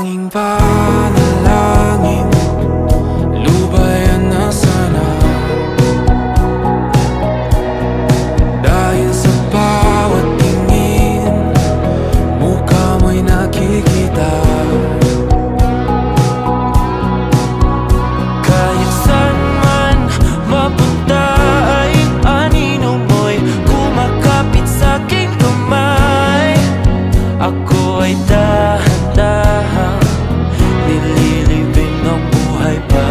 tanging panalangin, lubayan na sana. Dahil sa bawat tingin, mukha mo'y nakikita. Kahit saan man mapunta ay anino mo'y kumakapit sa'king kamay. Ako ay dahan-dahan nililibing ng buhay pa.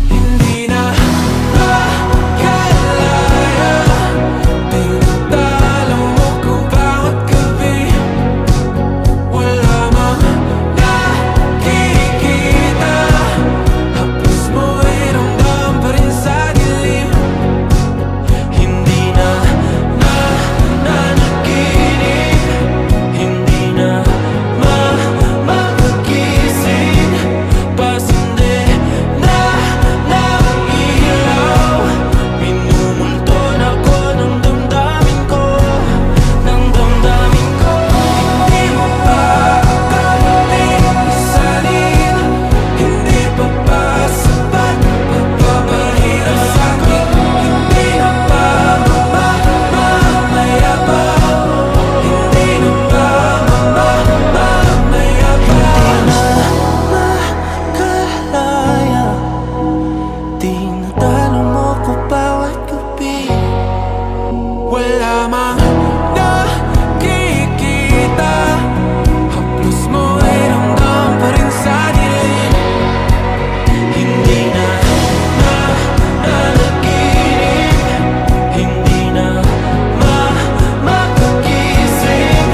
Hindi na makalaya, tinatalo mo ko bawat gabi. Wala mang nakikita, haplos mo'y ramdam pa rin sa dilim. Hindi na nananaginip, hindi na mapagising. Pasindi na ng ilaw, minumulton ako ng damdamin ko, ng damdamin ko. Hindi mo pa akalaing isalin, hindi pa ba sapat pagpapahirap sa'kin? Hindi na ba mamayabang? Hindi na ba mamayabang? Makalaya, tinatalo mo ko bawat gabi. Wala mang nakikita, haplos mo'y ramdam pa rin sa dilim. Hindi na nananaginip, hindi na mapagising.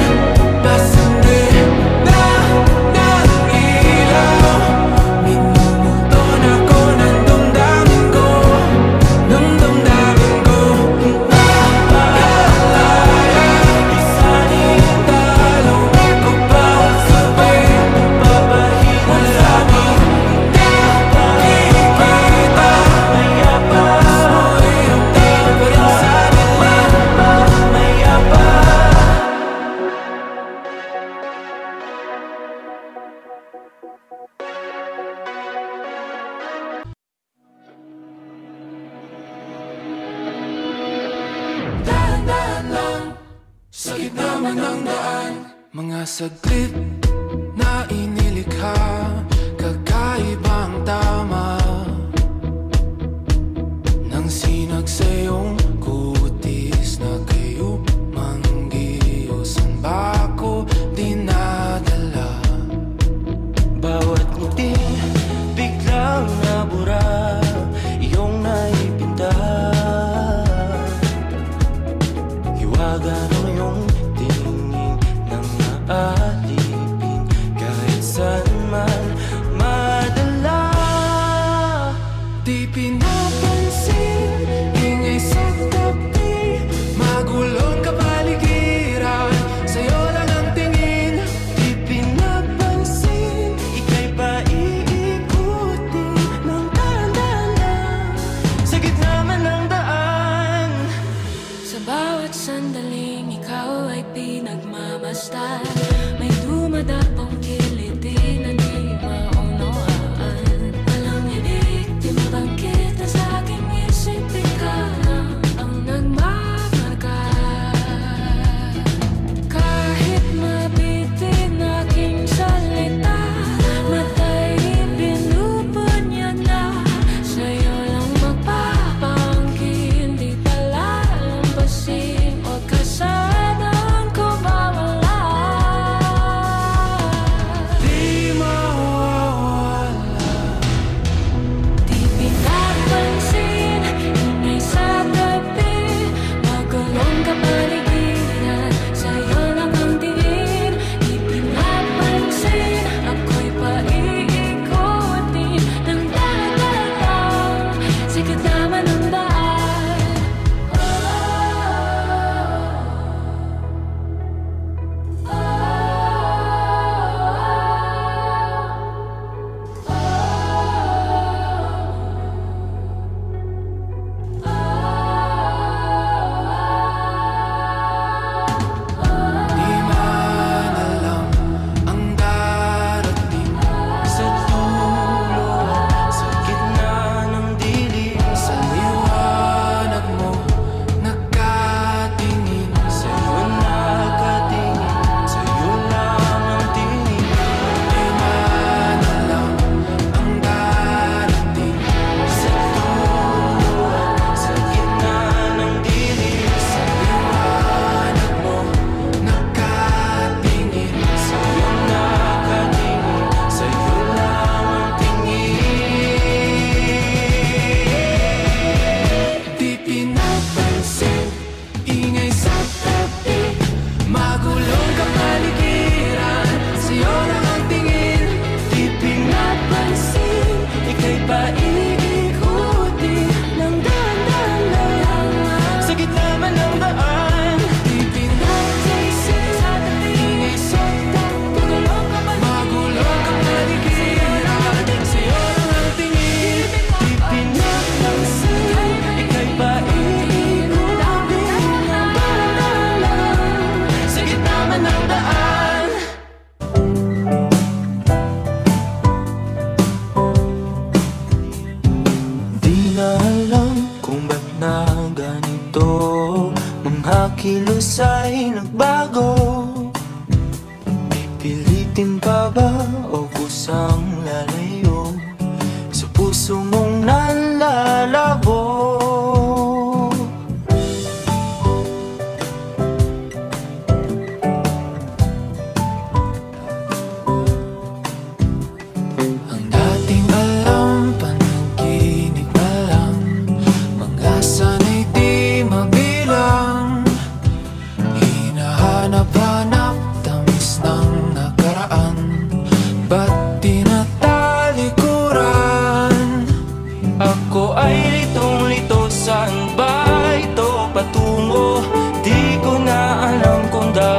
Pasindi na ng ilaw, minumulton ako ng damdamin ko, ng damdamin ko. Makalaya, isanin, talo ako bawat gabi. Papahirap sa'kin, nakikita, mayabang. Mo'y ramdam pa rin sa dilim, mayabang. Dahan-dahan lang, sa gitna man ng daan, mga saglit na inilikha, kakaibang tama nang sinag sa iyong kutis na kayo manggiyos. Ang bako dinadala, bawat ngiti biglang nabura, iyong naipinta. Hiwaga mo yung tingin ng aalipin, kahit saan man madala. Di pinapansin, ingay sa tabi, magulong kapaligiran, sa'yo lang ang tingin. Di pinapansin, ika'y paiikutin ng dahan-dahan lang, sa gitna man ng daan. Sa bawat sandaling ikaw ay pinagmamasdan, may dumadapong kiliti na di maunawaan. Walang ibig, di mabangkit na sa aking isip, ikaw lang ang nagmamarka. Kahit mabitin aking salita, matay binubunyag na, sa'yo lang magpapangkin, di palalampasin o kasanan ko mawala.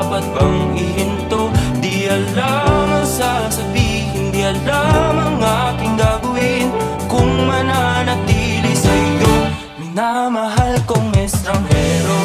dapat bang ihinto? Di alam ang sasabihin, di alam ang aking gagawin kung mananatili sa'yo, minamahal kong estranghero.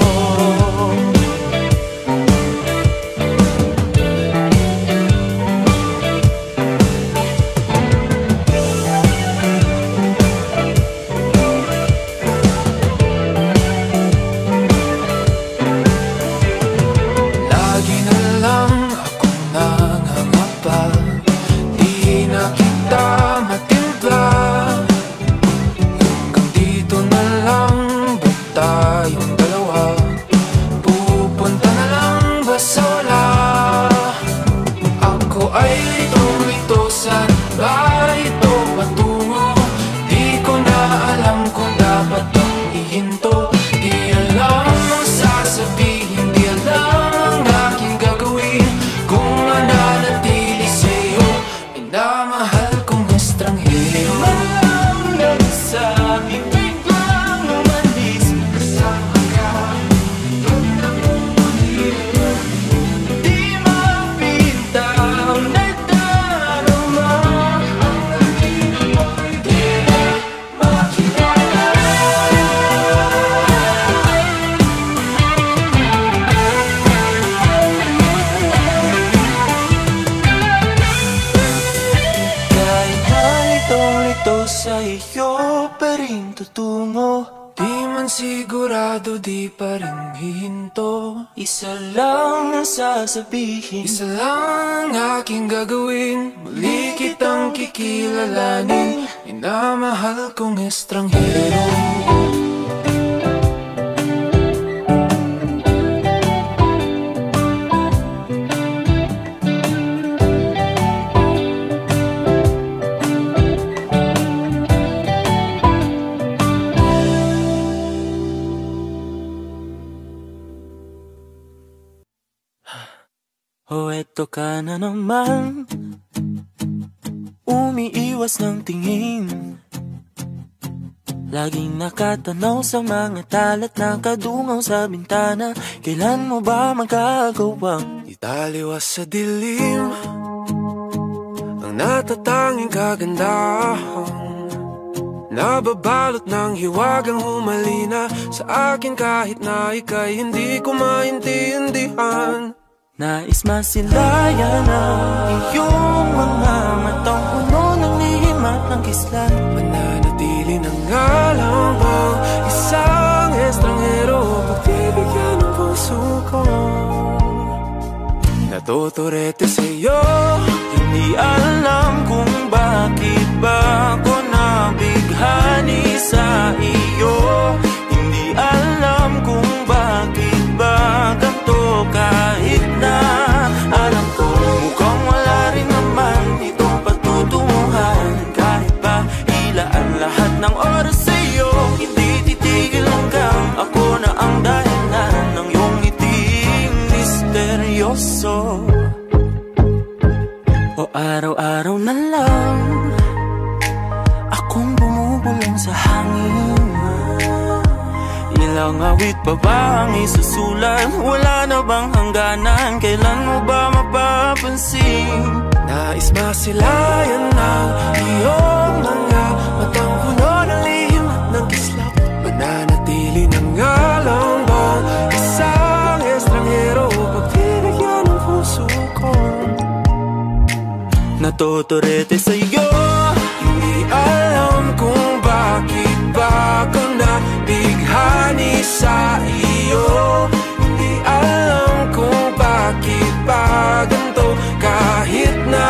Di pa rin hihinto. Isa lang ang sasabihin, isa lang aking gagawin. Muli kitang kikilalanin, minamahal kong estranghero. Oh, eto ka na naman, umiiwas ng tingin, laging nakatanaw sa mga talat na kadungaw sa bintana. Kailan mo ba magagawang italiwas sa dilim ang natatanging kagandahan, nababalot ng hiwagang humalina sa akin kahit na ika'y hindi ko maintindihan. Nais masilayan ang iyong mga matang puno ng lihim at ng kislan. Mananatili ng ngalang bang isang estranghero, pagbibigyan ng puso ko. Natuturete sa'yo, hindi alam kung bakit ba ako nabighani sa iyo. Hindi alam kung bakit ba ganito, kahit na alam ko mukhang wala rin naman itong patutunguhan. Kahit pa hilaan lahat ng oras sa'yo, hindi titigil hanggang ako na ang dahilan ng iyong ngiting misteryoso. O araw-araw na lang akong bumubulong sa hangin. Ilang awit pa ba ang isusulat? Wala na bang hangganan? Kailan mo ba mapapansin? Nais masilayan ang iyong mga matang puno ng lihim at ng kislap. Mananatili ng ngalang bang isang estranghero, pagbibigyan ng puso ko. Natuturete sa'yo, hindi alam kung bakit ba ako nabighani sa iyo. Hindi alam kung bakit ba ganito, kahit na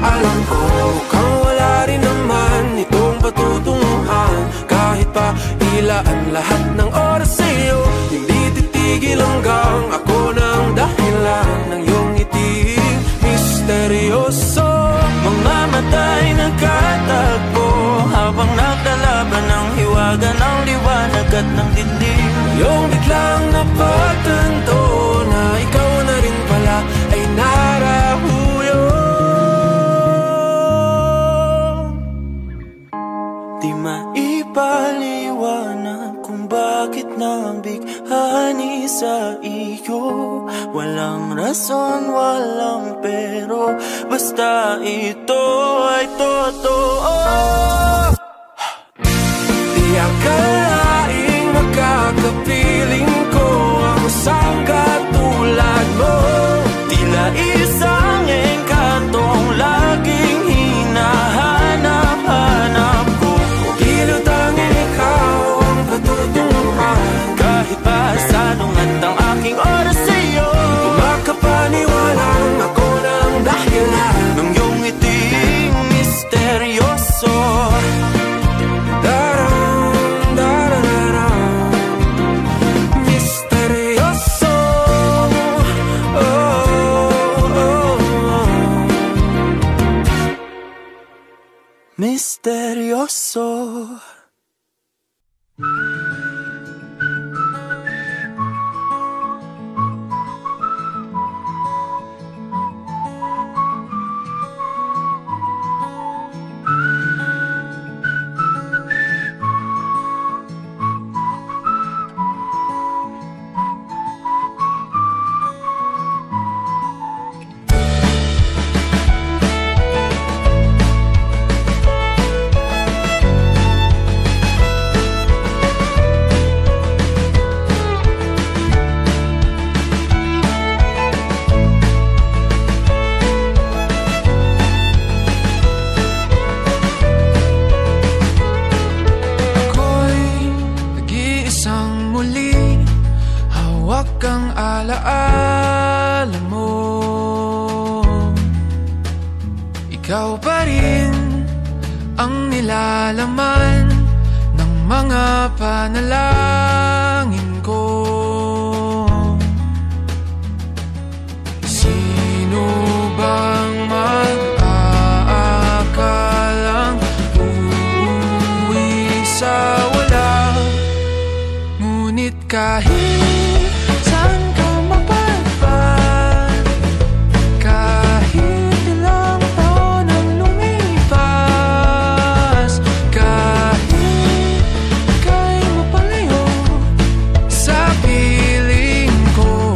alam ko mukhang wala rin naman itong patutunguhan. Kahit pa ilaan lahat ng oras sa'yo, hindi titigil hanggang ako ng dahilan ng iyong ngiting misteryoso. Mga mata'y nagkatagpo habang naglalaban ng hiwaga ng liwanag at ng dilim. Yung biglang napatanto na ikaw na rin pala ay narahuyo. Di maipaliwanag kung bakit nabighani sa iyo. Walang rason, walang pero, basta ito ay totoo. Di akalaing makakapiling ko ang isang katulad mo. Tila isang engkantong laging hinahanap-hanap ko. Kilot ang ikaw ang patutunguhan. Kahit pa sanungat ang aking oras sa'yo, makapaniwalang ako ng dahilan ng iyong ngiting misteryoso. Misteryoso, oh, oh, oh. Misteryoso. Ikaw pa rin ang nilalaman ng mga panalangin ko. Sino bang mag-aakalang uuwi sa wala? Ngunit kahit saan ka mapadpad, kahit ilang taon ang lumipas, kahit ika'y mapalayo sa piling ko,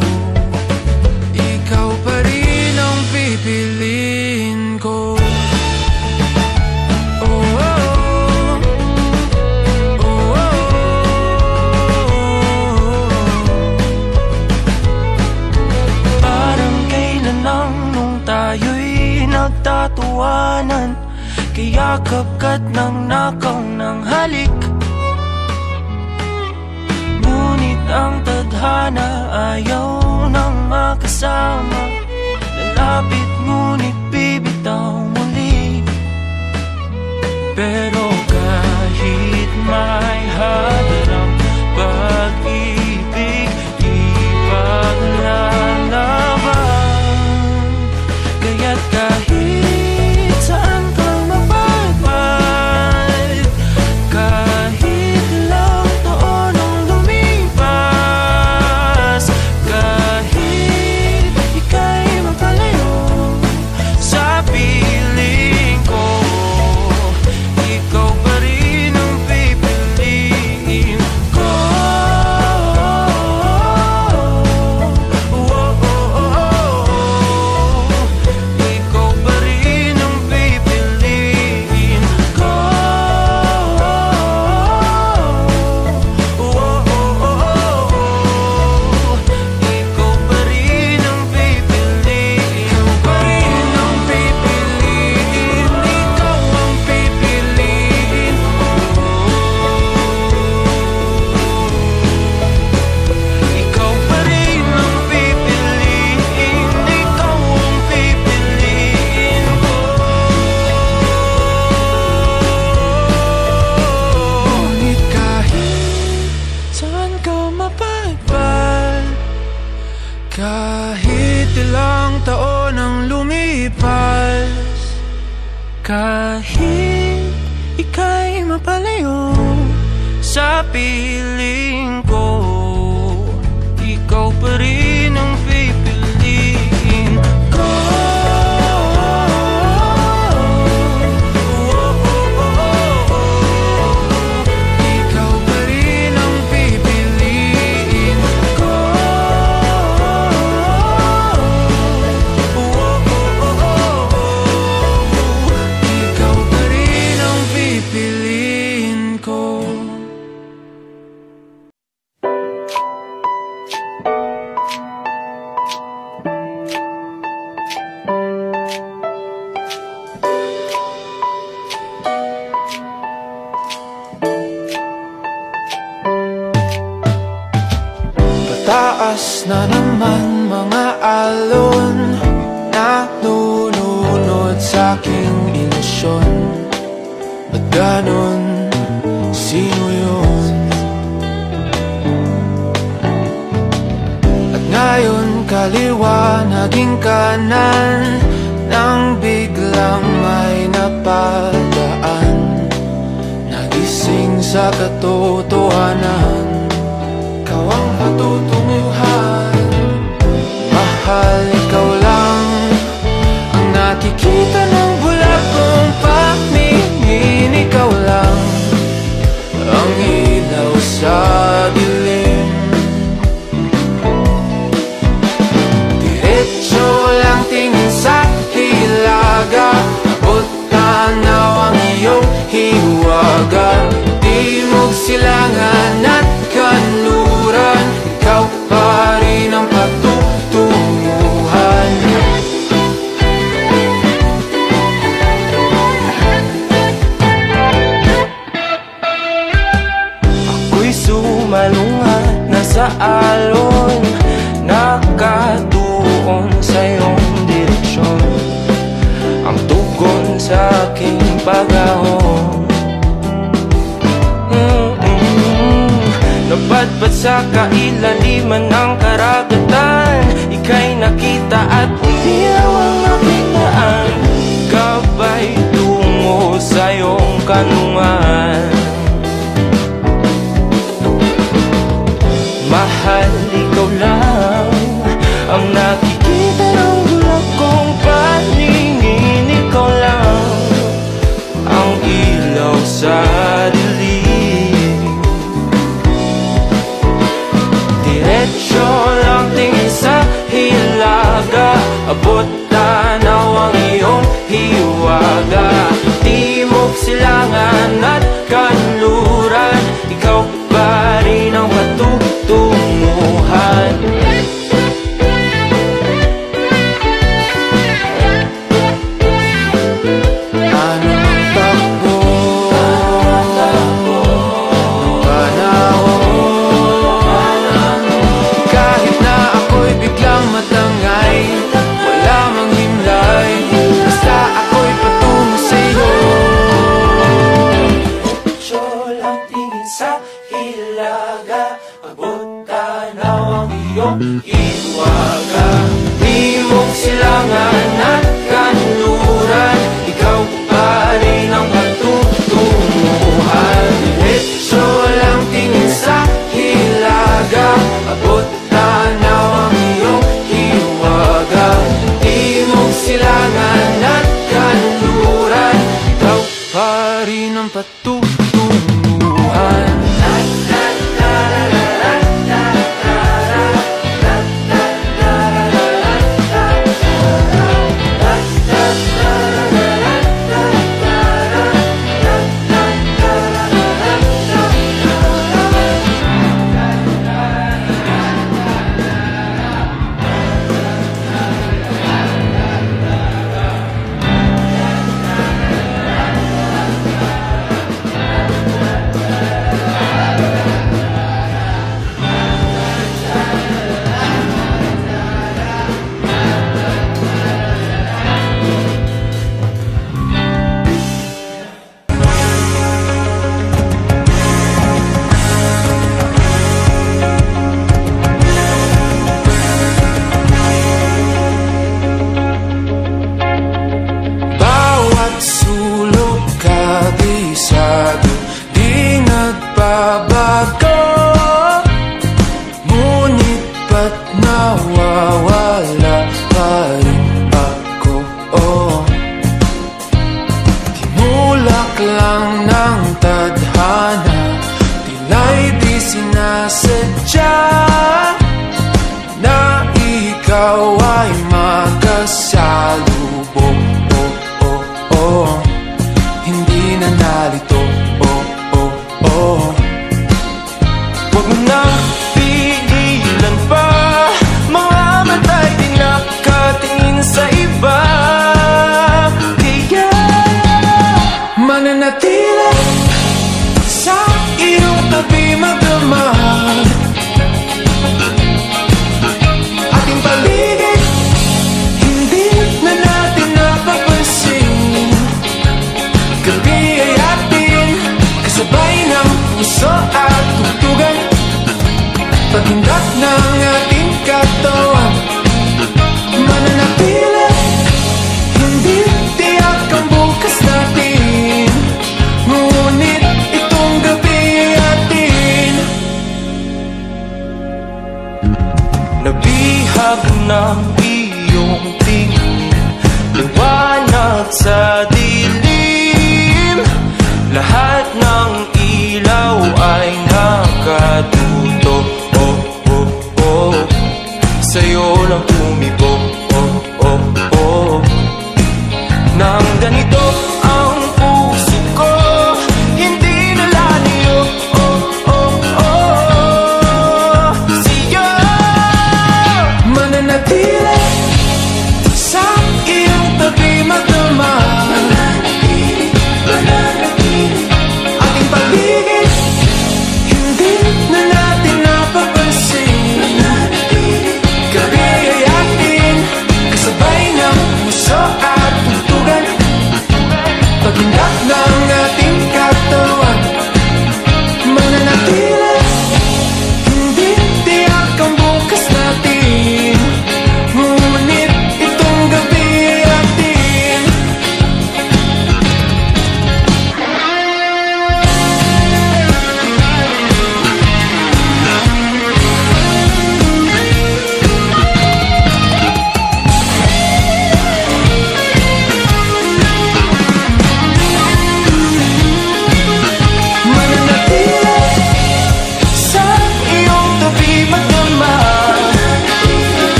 ikaw pa rin ang pipiliin ko. Nagtatawanan, kayakap ka't nang nakaw ng halik. Ngunit ang tadhana ayaw nang makasama. Lalapit ngunit bibitaw muli. Pero kahit may hadarang pag-ibig, ipaglalaban. Kaya't kahit saan ka mapadpad, kahit ilang taon ang lumipas, kahit ika'y mapalayo sa piling ko, ikaw pa rin ang pipiliin ko. Ikaw pa rin ang pipiliin ko. Ikaw pa rin ang pipiliin. Ikaw pa rin ang pipiliin. Ikaw ang pipiliin. Ikaw pa rin ang pipiliin. Ikaw ang pipiliin ko. Ngunit kahit saan ka mapadpad, kahit ilang taon ang lumipas, kahit ika'y mapalayo sa piling ko, ikaw pa rin ang pipiliin ko. Ikaw pa rin ang pipiliin ko. Bukas na naman mga alon na nununod sa aking ilusyon. Ba't ganon? Sino yun? At ngayon kaliwa naging kanan nang biglang may napadaan. Nagising sa katotohanan, ikaw ang patutunguhan. Mahal, ikaw lang ang nakikita ng bulag kong paningin. Ikaw lang ang ilaw sa dilim. Diretso lang tingin sa hilaga, abot tanaw ang iyong hiwaga. Timog silangan at kanluran, ikaw pa rin ang patutunguhan. Ako'y sumalungat na sa alon, nakatuon sa iyong direksyon. Ang tugon sa aking pag-ahon, napadpad sa kailaliman ng karagatan. Ika'y nakita at umiyaw ang aking daan, gabay tungo sa iyong kanungan. Mahal, ikaw lang ang nakikita ng bulag kong paningin. Ikaw lang ang ilaw sa dilim. Diretso lang tingin sa hilaga, abot tanaw ang iyong hiwaga. Timog silangan at kanluran, ikaw pa rin ang patutunguhan. Anong takbo ng panahon, kahit na ako'y biglang matangay, wala mang himlay, basta ako'y patungo sa'yo. Diretso lang tingin sa hilaga, abot tanaw ang iyong hiwaga. Timog silangan at kanluran, ikaw pa rin ang patutunguhan. Diretso lang tingin sa hilaga, abot tanaw ang iyong hiwaga. Timog silangan at kanluran, ikaw pa rin ang patutunguhan.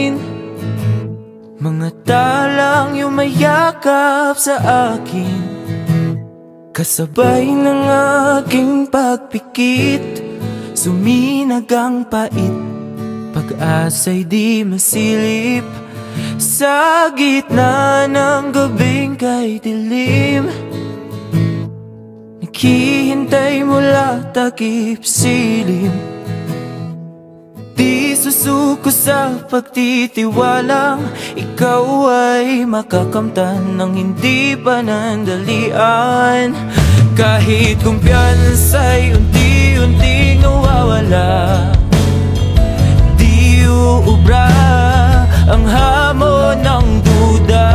akin. Mga talang yumayakap sa akin, kasabay ng aking pagpikit. Suminag ang pait, pag-asa'y di masilip. Sa gitna ng gabing kay dilim, naghihintay mula takip silim. Di susuko sa pagtitiwalang ikaw ay makakamtan ng hindi panandalian. Kahit kumpiyansa'y unti-unting nawawala, di uubra ang hamon ng duda.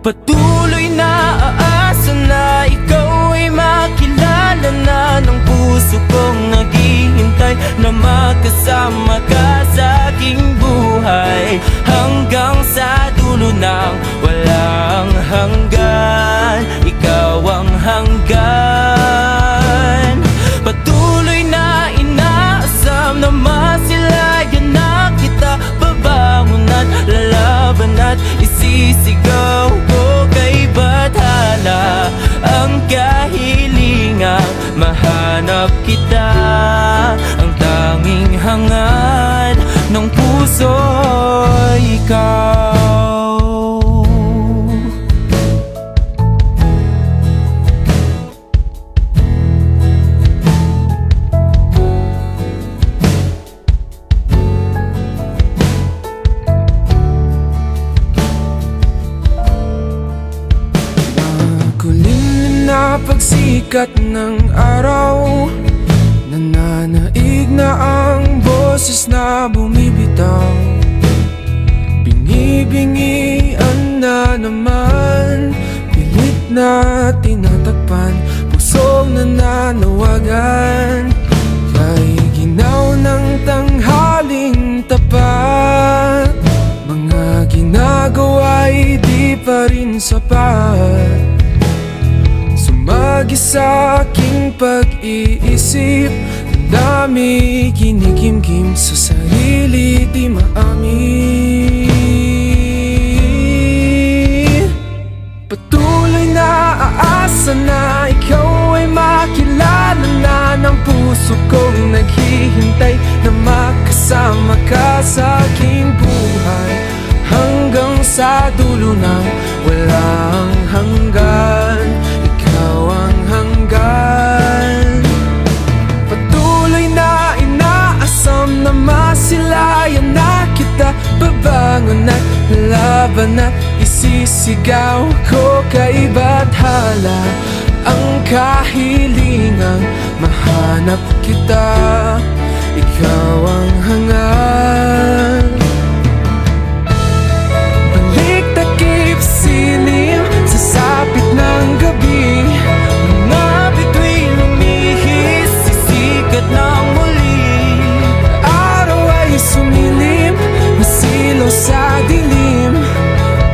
Patuloy na aasa na ikaw ay makilala na ng puso kong naghihintay na makasama ka sa aking buhay, hanggang sa dulo ng walang hanggan. Ikaw ang hanggan. Patuloy na inaasam na masilayan na kita, babangon at lalaban at isisigaw ko kay bathala ang kahilingang mahanap kita. Ang tanging hangad ng puso ay ikaw. Pagsikat ng araw, nananaig na ang boses na bumibitaw. Bingi-bingian na naman, pilit na tinatakpan, pusong nananawagan. Kay ginaw ng tanghaling tapat, mga ginagawa'y di pa rin sapat. Sumagi sa aking pag-iisip, ang dami kinikimkim sa sarili di maamin. Patuloy na aasa na ikaw ay makilala na ng puso kong naghihintay na makasama ka sa aking buhay, hanggang sa dulo ng walang hanggan. Patuloy na inaasam na masilayan na kita, babangon at laban at isisigaw ko kay bathala ang kahilingang mahanap kita. Ikaw ang hangad. Balik takip silim sa sapit ng gabi, mga bitu'y lumihis, sisikat ng muli. Araw ay sumilim, masilaw sa dilim,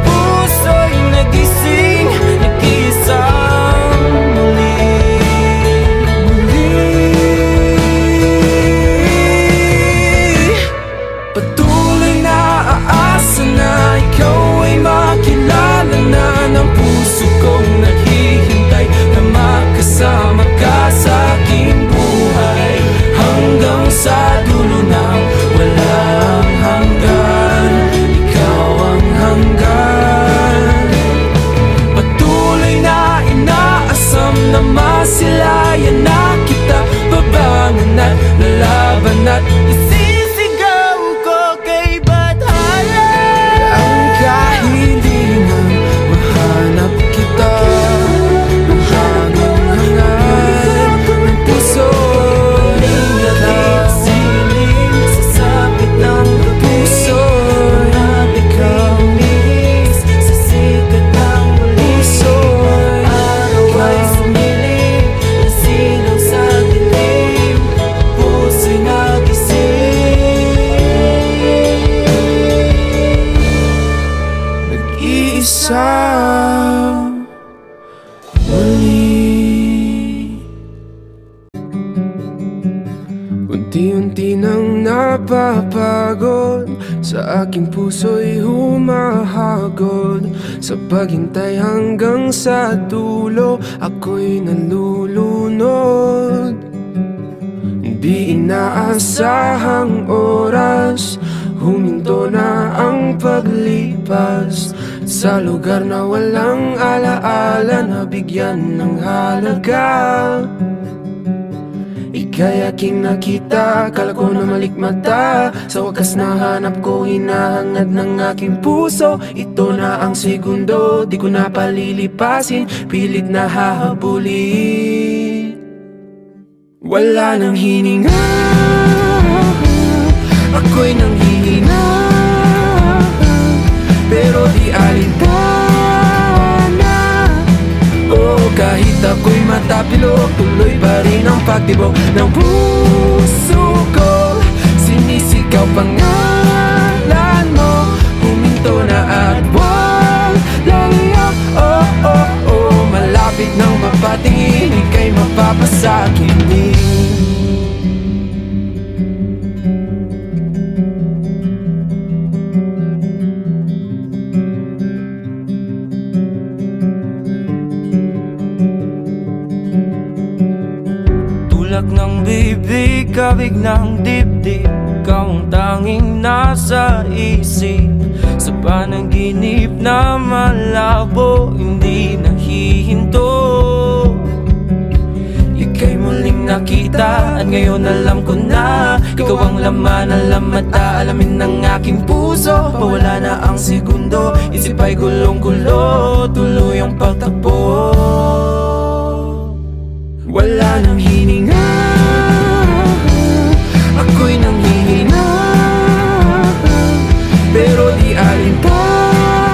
puso'y nagising, nag-iisang muli. napapagod, sa aking puso'y humahagod. Sa paghintay hanggang sa dulo, ako'y nalulunod. Di inaasahang oras, huminto na ang paglipas. Sa lugar na walang alaala, nabigyan ng halaga. Ika'y aking nakita, akala ko na malikmata. Sa wakas nahanap ko, hinahangad ng aking puso. Ito na ang segundo, di ko na palilipasin, pilit na hahabulin. Wala nang hininga, ako'y nanghihina, pero di alintana. Oh, kahit ako'y matapilok, tuloy pa rin ang pagtibok ng puso ko. Sinisigaw pangalan mo, huminto na at wag laliyak. Oh, oh, oh, malapit nang mapatingin, ika'y mapapasakinin. Tulak ng bibig, kabig ng dibdib, ikaw ang tanging nasa isip. Sa panaginip na malabo, hindi nahihinto. Ika'y muling nakita at ngayon alam ko na, ikaw ang laman, alam at aalamin ng aking puso. Pawala na ang segundo, isip ay gulong-gulo, tuloy ang pagtakbo. Wala nang hininga, ako'y nanghihina, pero di alintana.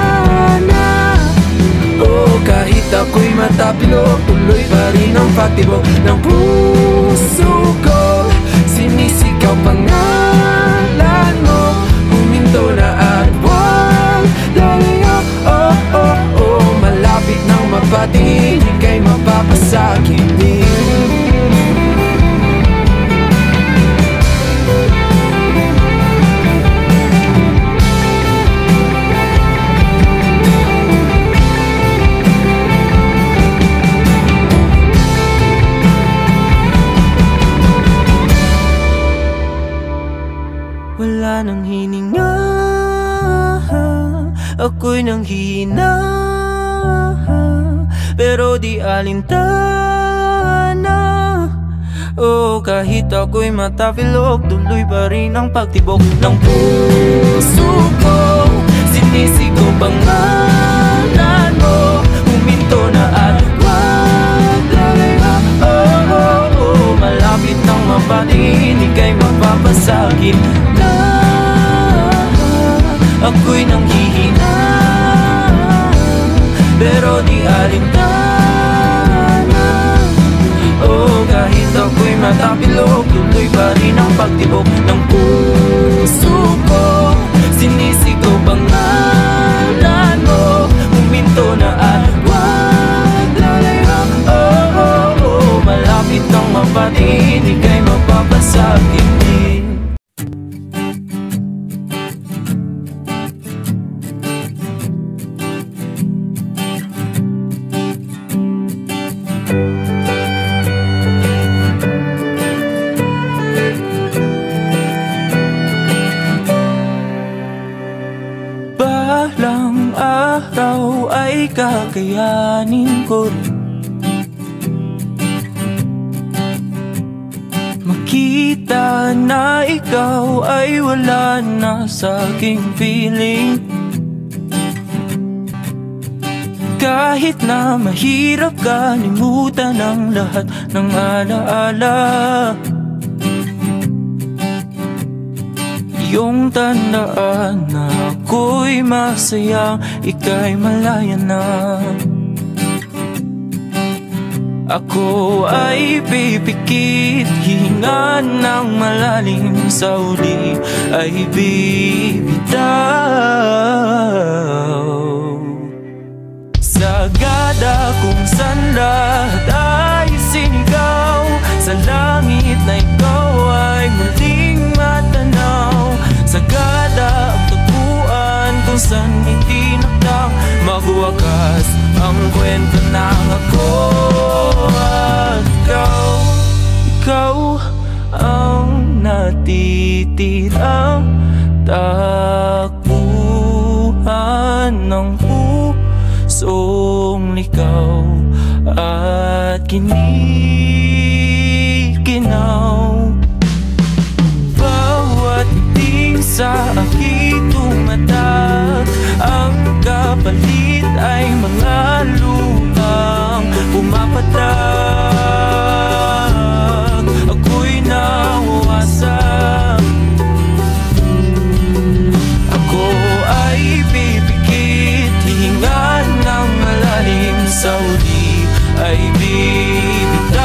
Oh, kahit ako'y matapilok, tuloy pa rin ang pagtibok ng puso ko. Sinisigaw pangalan mo, huminto na at wag laliyak. Oh, oh, oh, malapit nang mapatingin, ika'y mapapasakinin. Wala nang hininga, ako'y nanghihina, pero di alintana. Oh, kahit ako'y matapilok, tuloy pa rin ang pagtibok ng puso ko. Sinisigaw pangalan mo, huminto na at wag laliyak. Oh, oh, oh, malapit nang mapatingin, ika'y mapapasakin na. Ako'y nanghihina, pero di alintana. Oh, kahit ako'y matapilok, tuloy pa rin ang pagtibok ng puso ko. Sinisigaw pangalan mo, huminto na at wag laliyak. Oh, oh, oh, malapit nang mapatingin, ika'y mapapasakin din. Balang araw ay kakayanin ko rin makita na ikaw ay wala na sa aking feeling. Kahit na mahirap kalimutan ang lahat ng alaala, iyong tandaan na ako'y masaya, ika'y malaya na. Ako ay pipikit, hinga ng malalim, sa uli ay bibitaw. Sagada kung saan lahat ay sinigaw, sa langit na ikaw ay muling matanaw. saan itinakdang magwakas ang kwento ng ako at ikaw. Ikaw ang natitirang takbuhan ng pusong ligaw at kinikinaw. Bawat ting sa aking tumatak, ang kapalit ay mga luhang pumapatak. Ako'y nawawasak, ako ay pipikit, hihinga ng malalim, sa huli ay bibitaw.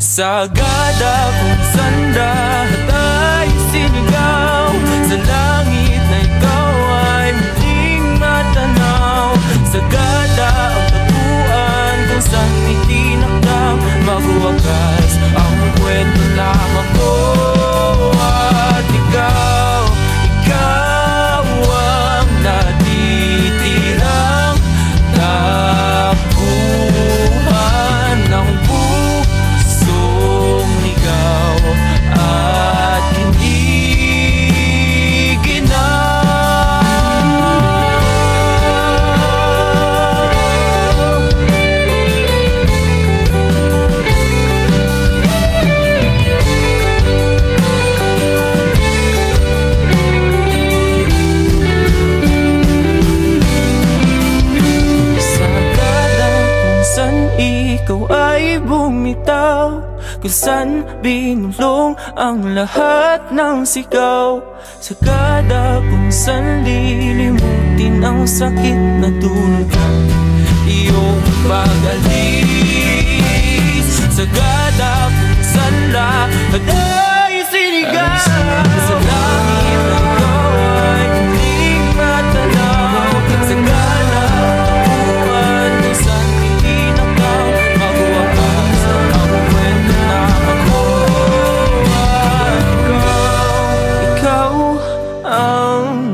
Sagad akong sanda at ay sinigaw, sa langit na ikaw ay muling matanaw. Sagad ang taguan kung saan itinakdang magwakas ang kwento ng ako at ikaw. Ikaw ang natitirang takbuhan ng pusong ligaw at ikaw ay bumitaw, kung saan binulong ang lahat ng sigaw. Sagada kung saan lilimutin ang sakit na dulot ng iyong pag-alis. Sagada kung saan lahat ay sinigaw, sa langit na ikaw ay muling matanaw. Sagada ang tapuan kung saan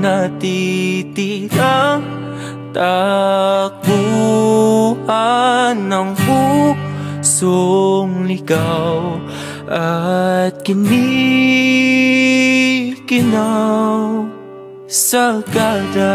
natitirang takbuhan ng pusong ligaw at kinikinaw. Sagada.